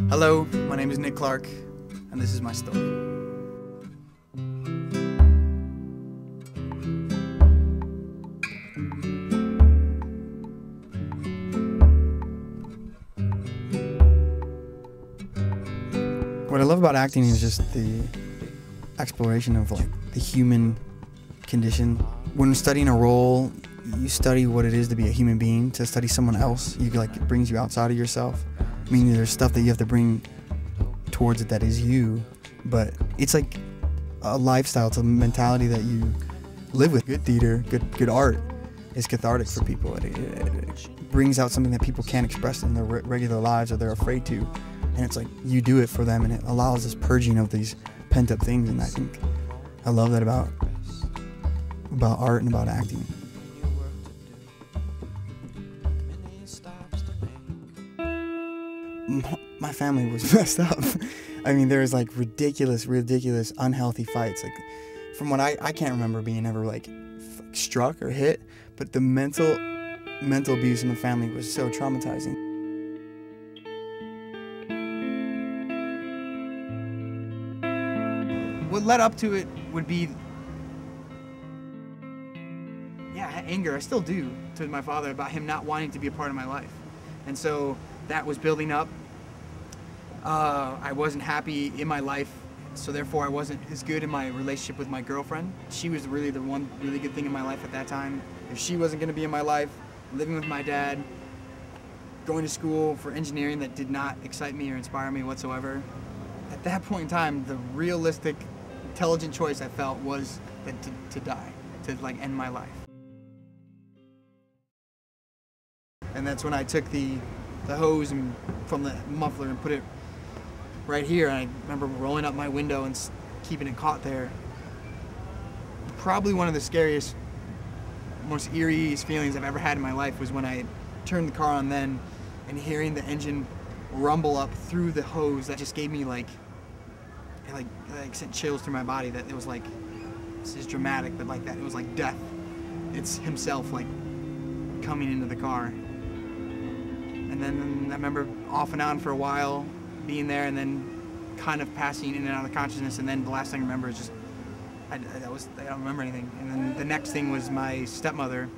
Hello, my name is Nick Clark, and this is my story. What I love about acting is just the exploration of like the human condition. When studying a role, you study what it is to be a human being. To study someone else, it brings you outside of yourself. I mean, there's stuff that you have to bring towards it that is you, but it's like a lifestyle. It's a mentality that you live with. Good theater, good art is cathartic for people. It brings out something that people can't express in their regular lives, or they're afraid to. And it's like you do it for them, and it allows this purging of these pent-up things. And I think I love that about art and about acting. My family was messed up. I mean, there was like ridiculous, unhealthy fights. Like, from what I can't remember being ever like struck or hit, but the mental abuse in the family was so traumatizing. What led up to it would be, anger. I still do to my father about him not wanting to be a part of my life. And so that was building up. I wasn't happy in my life, so therefore I wasn't as good in my relationship with my girlfriend. She was really the one really good thing in my life at that time. If she wasn't going to be in my life, living with my dad, going to school for engineering that did not excite me or inspire me whatsoever, at that point in time, the realistic, intelligent choice I felt was that to die, to like end my life. And that's when I took the hose from the muffler and put it right here. And I remember rolling up my window and keeping it caught there. Probably one of the scariest, most eerie feelings I've ever had in my life was when I turned the car on then and hearing the engine rumble up through the hose. That just gave me like sent chills through my body. That it was like, this is dramatic, but like that, it was like death. It's himself like coming into the car. And then I remember off and on for a while, being there, and then kind of passing in and out of consciousness. And then the last thing I remember is just, I don't remember anything. And then the next thing was my stepmother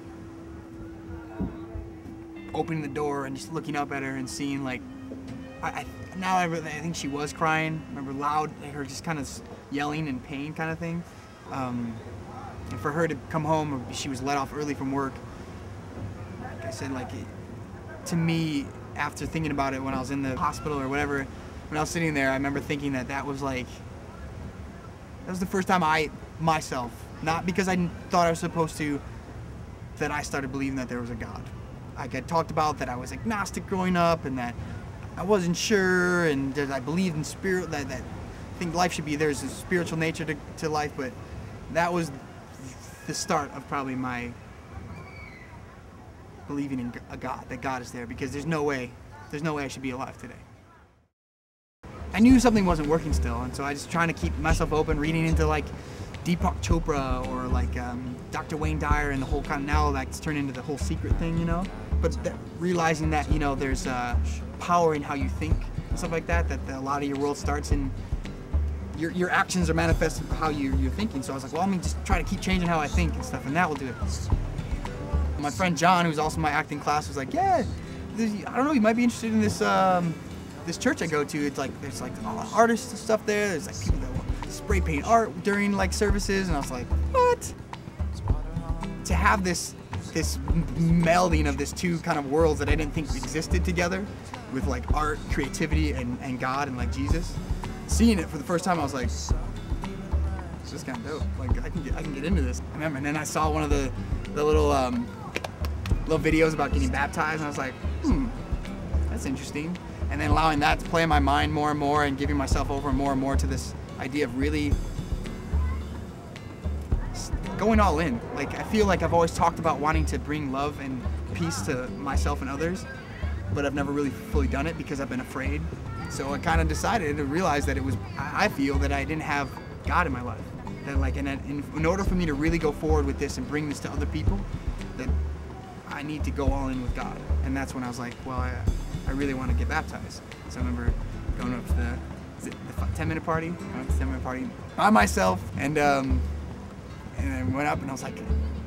opening the door and just looking up at her and seeing like, I think she was crying. I remember loud, her just kind of yelling in pain kind of thing. And for her to come home, she was let off early from work. Like I said, to me, after thinking about it when I was in the hospital or whatever, when I was sitting there, I remember thinking that was the first time myself, not because I thought I was supposed to, that I started believing that there was a God. Like I talked about that I was agnostic growing up and that I wasn't sure, and that I believed in spirit, that I think life should be, there's a spiritual nature to life, but that was the start of probably my believing in a God, that God is there, because there's no way I should be alive today. I knew something wasn't working still, and so I was trying to keep myself open, reading into like Deepak Chopra or like Dr. Wayne Dyer and the whole kind of, now that's turned into the whole secret thing, you know? But realizing that, you know, there's power in how you think and stuff like that, a lot of your world starts in, your actions are manifested how you're thinking. So I was like, well, I'm gonna just try to keep changing how I think and stuff, and that will do it. My friend John, who's also in my acting class, was like, yeah, I don't know, you might be interested in this this church I go to. It's like, there's like all the artists and stuff there. There's like people that will spray paint art during like services, and I was like, what? To have this melding of this two kind of worlds that I didn't think existed together, with like art, creativity, and God, and like Jesus. Seeing it for the first time, I was like, this is kind of dope. Like I can get into this. I remember, and then I saw one of the little videos about getting baptized, and I was like, that's interesting. And then allowing that to play in my mind more and more, and giving myself over more and more to this idea of really going all in. Like I feel like I've always talked about wanting to bring love and peace to myself and others, but I've never really fully done it because I've been afraid. So I kind of decided to realize that I feel that I didn't have God in my life. That like, in order for me to really go forward with this and bring this to other people, that I need to go all in with God. And that's when I was like, well, I really want to get baptized. So I remember going up to the 10-minute party. I went to the 10-minute party by myself, and I went up and I was like,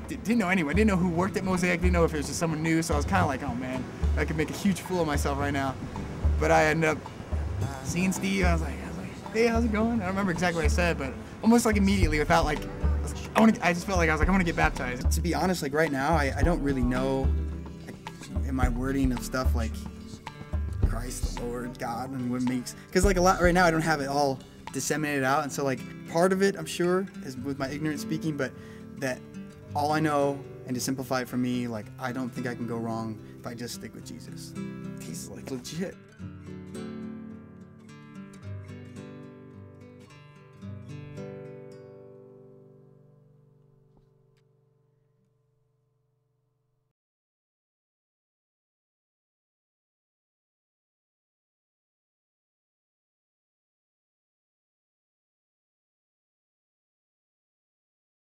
didn't know anyone. Didn't know who worked at Mosaic. Didn't know if it was just someone new. So I was kind of like, oh man, I could make a huge fool of myself right now. But I ended up seeing Steve. I was like, hey, how's it going? I don't remember exactly what I said, but almost like immediately, without like, I just felt like I was like, I want to get baptized. To be honest, like right now, I don't really know, like, in my wording of stuff like Christ, the Lord, God, and what makes, because like a lot right now, I don't have it all disseminated out, and so like part of it, I'm sure, is with my ignorant speaking, but that all I know, and to simplify it for me, like I don't think I can go wrong if I just stick with Jesus. He's like legit.